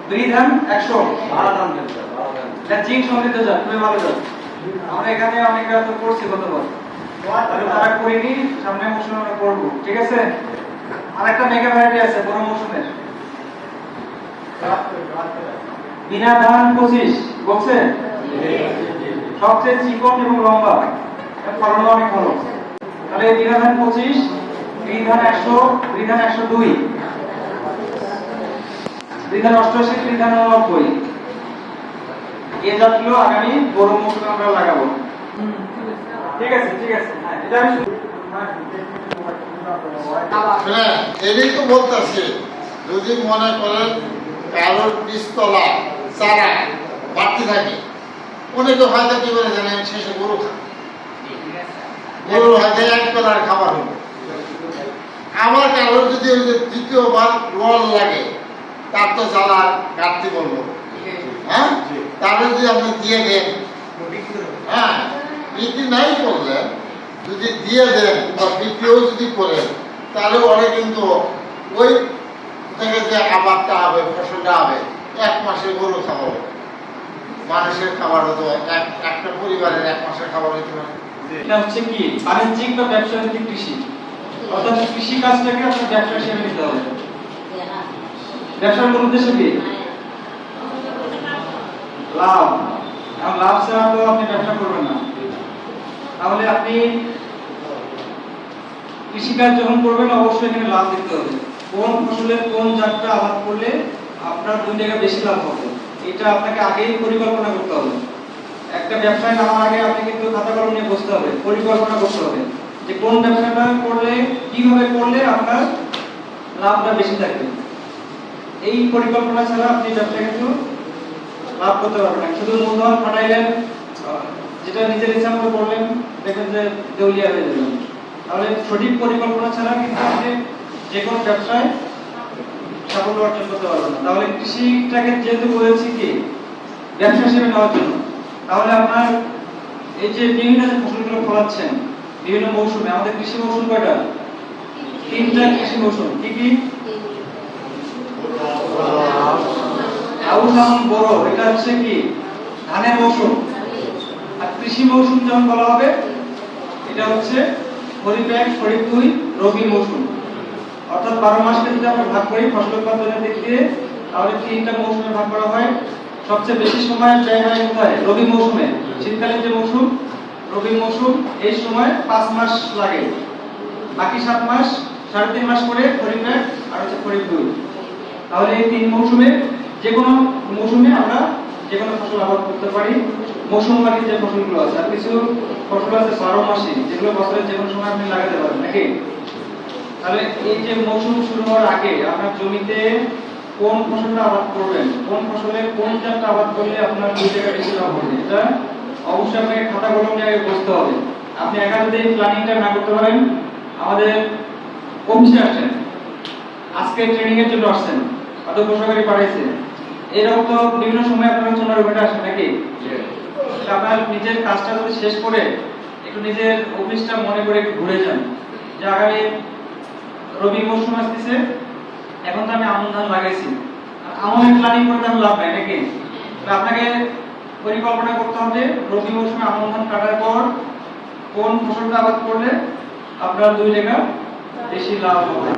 দুই ধান 100 12 ধান দেন এটা জিঙ্ক সমৃদ্ধ জাত খুবই ভালো জাত আমরা এখানে অনেক তো করছি গতবার তারা করিনি সামনে মৌসুমে আমরা করব ঠিক আছে আরেকটা মেগা ভ্যারাইটি আছে বড় মৌসুমের বিনা ধান 25 বলছে সবচেয়ে চিকন এবং লম্বা এর ফলন অনেক ভালো তাহলে বিনা ধান 25 বিধান 100 বিধান 102 বিধান 88 বিধান 90 এই জাতগুলো আগামী বড় মৌসুমে আমরা লাগাবো ঠিক আছে এটা আমি হ্যাঁ এটাই তো বলতেছে যদি মনে করেন কারোর বীজতলা চারা বাড়তে থাকে অনেকে হয়তো কি করে জানেন শেষে গরু খায় গরুর হয়তো এক বেলার খাবার হলো আমার কারোর যদি ওই যে দ্বিতীয়বার রল লাগে তার তো জ্বালা ঘাটতি বলবো হ্যাঁ তাহলে যদি আপনি দিয়ে দেন হ্যাঁ বিক্রি নাই করলেন যদি দিয়ে দেন বা বিক্রিও যদি করেন তাহলে ওরা কিন্তু ওই থেকে যে আবাদটা হবে ফসলটা হবে 1 মাসের গরু খাবার মানুষের খাবার হতো একটা পরিবারের 1 মাসের খাবার হইতে পারে এটা হচ্ছে কি বাণিজ্যিক বা ব্যবসায়িক কৃষি অর্থাৎ কৃষি কাজটাকে আপনার ব্যবসা হিসেবে নিতে হবে ব্যবসার মূল উদ্দেশ্য কি লাভ আর লাভ ছাড়া তো আপনি ব্যবসা করবেন না তাহলে আপনি কৃষিকাজ যখন করবেন অবশ্যই এখানে লাভ দেখতে হবে কোন ফসলের কোন জাতটা আবাদ করলে আপনার 2 টাকা বেশি লাভ হবে এটা আপনাকে আগেই পরিকল্পনা করতে হবে একটা ব্যবসায় নামার আগে আপনি কিন্তু খাতা কলম নিয়ে বসতে হবে পরিকল্পনা করতে হবে যে কোন ব্যবসাটা করলে কিভাবে করলে আপনার লাভটা বেশি থাকবে এই পরিকল্পনা ছাড়া আপনি ব্যবসা কিন্তু লাভ করতে পারবেন না শুধু মূলধন ফাটাইলেন যেটা নিজের ইচ্ছা মতো করলেন দেখবেন যে দেউলিয়া হয়ে যাবেন তাহলে সঠিক পরিকল্পনা ছাড়া কিন্তু আপনি যে কোনো ব্যবসায় সাফল্য অর্জন করতে পারবেন না তাহলে কৃষিটাকে যেহেতু বলেছি কি ব্যবসা হিসেবে নেওয়ার জন্য তাহলে আপনার এই যে বিভিন্ন যে ফসলগুলো ফলাচ্ছেন বিভিন্ন মৌসুমে আমাদের কৃষি মৌসুম কয়টা 3টা কৃষি মৌসুম কি কি আউশ আমন বড় এটা হচ্ছে কি ধানের মৌসুম আর কৃষি মৌসুম যখন বলা হবে এটা হচ্ছে খরিফ 1 খরিফ 2 রবি মৌসুম অর্থাৎ 12 মাসকে যদি আমরা ভাগ করি ফসল উৎপাদনের দিক দিয়ে তাহলে 3টা মৌসুমে ভাগ করা হয় সবচেয়ে বেশি সময় ব্যয় হয় কোথায় রবি মৌসুমে শীতকালীন যে মৌসুম রবি মৌসুম এই সময় 5 মাস লাগে বাকি 7 মাস 3.5 মাস করে খরিফ 1 আর হচ্ছে খরিফ 2 তাহলে এই 3 মৌসুমে যে কোনো মৌসুমে আমরা যে কোনো ফসল আবাদ করতে পারি মৌসুমবাদী যে ফসলগুলো আছে আর কিছু ফসল আছে 12 মাসি যেগুলো বছরের যে কোনো সময় আপনি লাগাতে পারেন নাকি তাহলে এই যে মৌসুম শুরু হওয়ার আগে আপনার জমিতে কোন ফসলটা আবাদ করবেন কোন ফসলে কোন জাতটা আবাদ করলে আপনার 2 টাকা বেশি লাভ হবে এটা অবশ্যই আপনাকে খাতা কলম নিয়ে আগে বসতে হবে আপনি একা যদি প্ল্যানিংটা না করতে পারেন আমাদের অফিসে আসেন আজকে ট্রেনিং এর জন্য আসছেন অত পোশাকারি পাঠাইছে এরকম তো বিভিন্ন সময় আপনারা সোনার উপরে আসেন নাকি আপনার নিজের কাজটা যদি শেষ করে একটু নিজের অফিসটা মনে করে একটু ঘুরে যান যে আগামী রবি মৌসুম আসতেছে এখন তো আমি আমন ধান লাগাইছি আমনের প্ল্যানিং করে তো লাভ নাই নাকি আপনাকে পরিকল্পনা করতে হবে রবি মৌসুমে আমন ধান কাটার পর কোন ফসলটা আবাদ করলে আপনার 2 টাকা বেশি লাভ হবে